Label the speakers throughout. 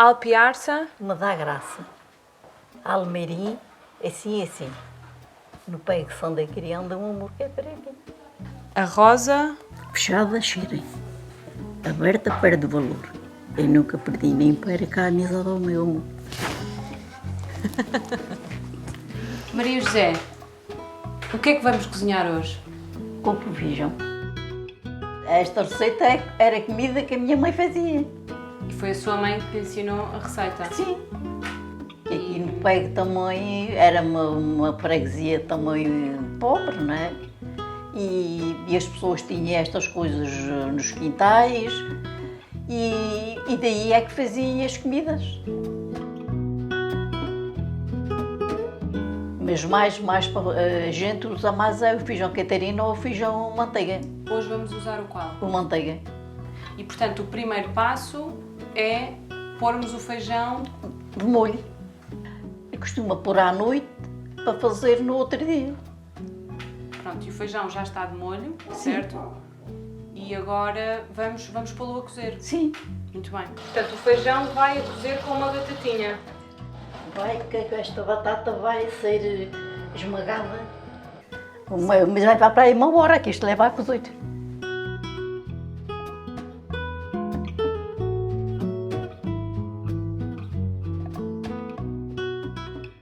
Speaker 1: Alpiarça.
Speaker 2: Me dá graça. Almeirim, assim, assim. No pé que são da criança, um amor que é para mim.
Speaker 1: A Rosa.
Speaker 2: Fechada, cheirem. Aberta, perde valor. Eu nunca perdi nem para cá a amizade ao meu amor.
Speaker 1: Maria José, o que é que vamos cozinhar hoje?
Speaker 2: Couve feijão. Esta receita era comida que a minha mãe fazia.
Speaker 1: E foi a sua mãe que lhe ensinou a receita?
Speaker 2: Sim. Que aqui no Pego também era uma freguesia também pobre, não é? E as pessoas tinham estas coisas nos quintais e daí é que faziam as comidas. Mas mais para a gente usa mais é o feijão catarina ou o feijão manteiga.
Speaker 1: Hoje vamos usar o qual?
Speaker 2: O manteiga.
Speaker 1: E portanto o primeiro passo é pormos o feijão
Speaker 2: De molho. Eu costumo pôr à noite para fazer no outro dia.
Speaker 1: Pronto, e o feijão já está de molho,
Speaker 2: Sim.
Speaker 1: certo? E agora vamos pô-lo a cozer.
Speaker 2: Sim.
Speaker 1: Muito bem. Portanto, o feijão vai a cozer com uma batatinha.
Speaker 2: Vai que esta batata vai ser esmagada. Mas vai para aí 1 hora que isto leva a cozer.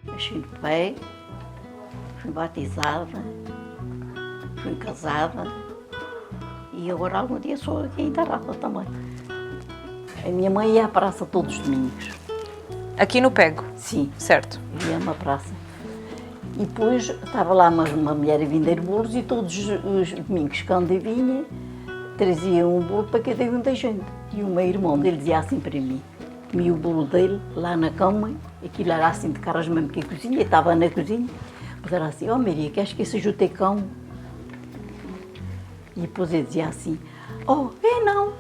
Speaker 2: Nasci de pé, fui batizada, fui casada e agora algum dia sou aqui enterrada também. A minha mãe ia à praça todos os domingos.
Speaker 1: Aqui no Pego?
Speaker 2: Sim.
Speaker 1: Certo.
Speaker 2: Ia a uma praça. E depois estava lá uma mulher a vender bolos e todos os domingos, quando eu vinha, trazia um bolo para cada um da gente. E o meu irmão dele dizia assim para mim, comia o bolo dele lá na cama, aquilo era assim de caras mesmo que a cozinha, eu estava na cozinha, mas era assim, oh Maria, queres que seja o teu cão? E depois ele dizia assim, oh, não,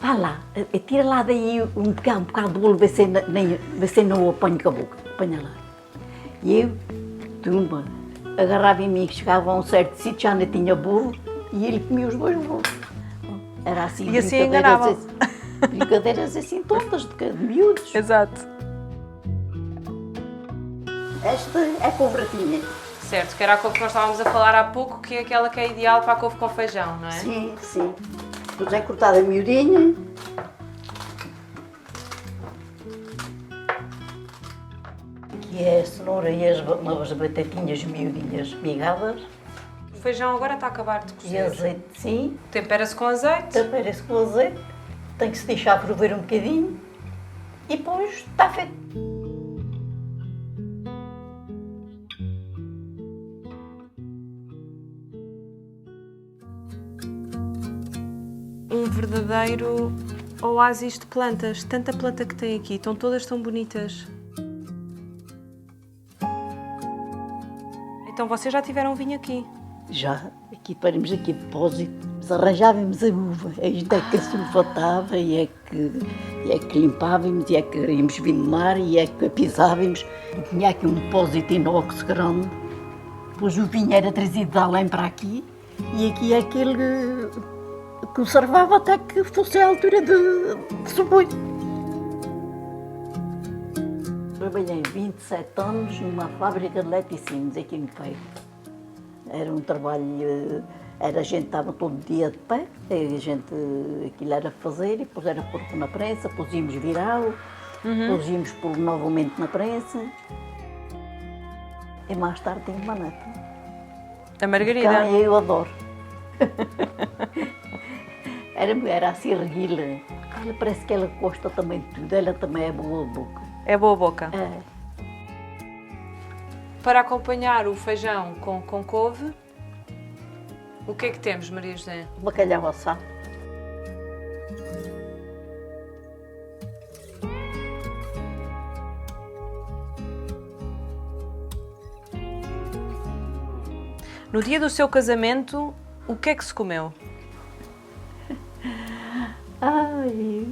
Speaker 2: vá lá, tira lá daí um bocado de bolo, vê se não o apanho com a boca, apanha lá. E eu, tumba, agarrava em mim, chegava a um certo sítio, já não tinha bolo, e ele comia os 2 bolos. Era assim,
Speaker 1: e assim enganava.
Speaker 2: Brincadeiras assim todas, de miúdos.
Speaker 1: Exato.
Speaker 2: Esta é couve-ratinha.
Speaker 1: Certo, que era a couve que nós estávamos a falar há pouco, que é aquela que é ideal para a couve com feijão, não é?
Speaker 2: Sim, sim. Depois é cortada a miudinha. Aqui é a cenoura e umas batatinhas miudinhas migadas.
Speaker 1: O feijão agora está a acabar de
Speaker 2: E
Speaker 1: cozer.
Speaker 2: azeite, sim.
Speaker 1: Tempera-se com azeite.
Speaker 2: Tempera-se com azeite. Tem que se deixar ferver um bocadinho. E depois está feito.
Speaker 1: Um verdadeiro oásis de plantas. Tanta planta que tem aqui, estão todas tão bonitas. Então vocês já tiveram vinho aqui?
Speaker 2: Já, aqui paramos aqui de depósito, mas arranjávamos a uva, ainda é que a sulfatava e é que limpávamos, e é que íamos vir do mar, e é que a pisávamos. E tinha aqui um depósito inox grande, depois o vinho era trazido de além para aqui, e aqui é que ele conservava até que fosse a altura de subir. Trabalhei 27 anos numa fábrica de laticínios aqui no Pego. Era um trabalho, a gente estava todo dia de pé, aquilo era fazer, e depois era pôr na prensa, depois íamos virá-lo, depois íamos pôr novamente na prensa. E mais tarde tinha uma neta.
Speaker 1: A Margarida.
Speaker 2: Que eu adoro. Era assim reguila. Ela parece que ela gosta também de tudo, ela também é boa boca.
Speaker 1: É boa boca.
Speaker 2: É.
Speaker 1: Para acompanhar o feijão com couve, o que é que temos, Maria José?
Speaker 2: Bacalhau assado.
Speaker 1: No dia do seu casamento, o que é que se comeu?
Speaker 2: Ai,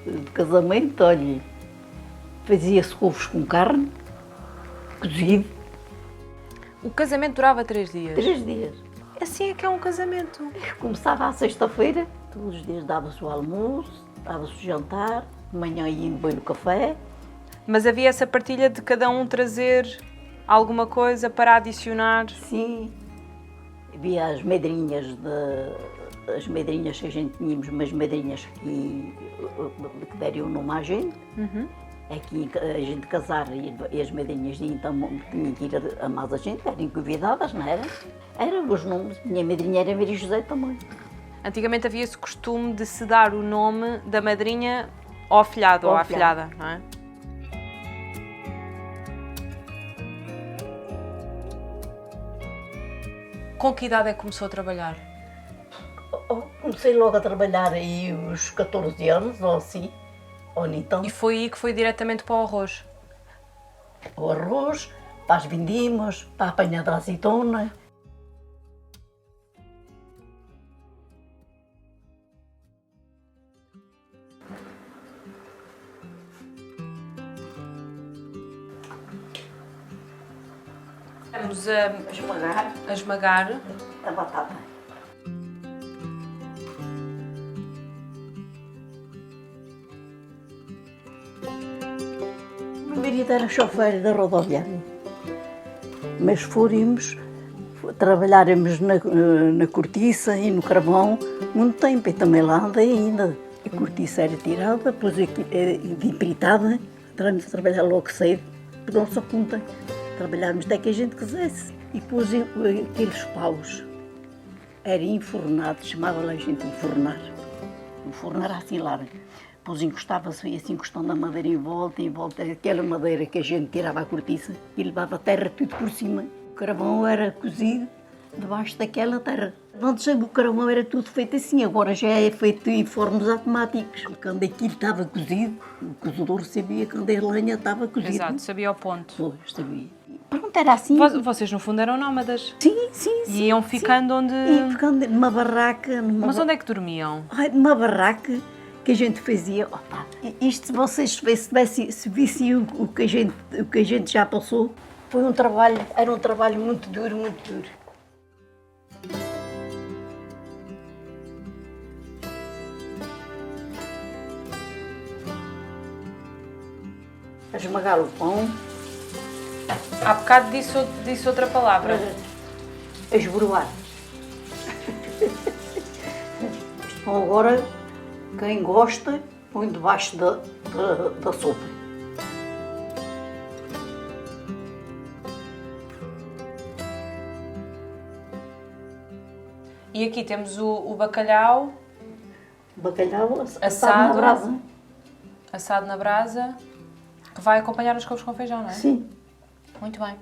Speaker 2: o casamento, olha, fazia-se couves com carne, cozido,
Speaker 1: O casamento durava 3 dias.
Speaker 2: 3 dias.
Speaker 1: Assim é que é um casamento.
Speaker 2: Começava à sexta-feira, todos os dias dava-se o almoço, dava-se o jantar, de manhã indo bem no café.
Speaker 1: Mas havia essa partilha de cada um trazer alguma coisa para adicionar?
Speaker 2: Sim, havia as madrinhas, as madrinhas que a gente tínhamos, umas madrinhas que deram o nome à gente. Aqui a gente casar e as madrinhas então tinham que ir a mais a gente, eram convidadas, não era? Eram os nomes, minha madrinha era Maria José também.
Speaker 1: Antigamente havia esse costume de se dar o nome da madrinha ao afilhado ou à afilhada, não é? Com que idade é que começou a trabalhar?
Speaker 2: Comecei logo a trabalhar aí os 14 anos, ou assim, ou então.
Speaker 1: E foi aí que foi diretamente para o arroz?
Speaker 2: O arroz, para as vindimas, para a apanhar da azeitona.
Speaker 1: Estamos
Speaker 2: A esmagar
Speaker 1: a esmagar.
Speaker 2: a batata. O meu marido era chofer da rodoviária, mas trabalháramos na cortiça e no carvão muito tempo, e também lá andei ainda. A cortiça era tirada, depois empritada, entramos a trabalhar logo cedo, por nossa conta. Trabalhávamos até que a gente quisesse. E depois aqueles paus eram enfornados, chamava-lhe a gente enfornar. Enfornar assim lá. Depois encostava-se, ia-se encostando a madeira em volta, aquela madeira que a gente tirava a cortiça e levava a terra tudo por cima. O carvão era cozido debaixo daquela terra. Antes o carvão era tudo feito assim, agora já é feito em fornos automáticos. Quando aquilo estava cozido, o cozedor sabia quando a lenha estava cozida.
Speaker 1: Exato, sabia ao ponto.
Speaker 2: Pois, sabia. Pronto, era assim.
Speaker 1: Vocês no fundo eram nómadas?
Speaker 2: Sim.
Speaker 1: E iam ficando onde...
Speaker 2: E ficando numa barraca.
Speaker 1: Mas onde é que dormiam?
Speaker 2: Numa barraca que a gente fazia. Opa, isto, se vocês se vissem o que a gente já passou, era um trabalho muito duro, muito duro. A esmagar o pão.
Speaker 1: Há bocado disse outra palavra.
Speaker 2: A esboroar. Este pão agora, quem gosta, põe debaixo da sopa.
Speaker 1: E aqui temos o bacalhau.
Speaker 2: Bacalhau assado na brasa.
Speaker 1: Assado na brasa, que vai acompanhar os couves com feijão, não é?
Speaker 2: Sim.
Speaker 1: Muito bem.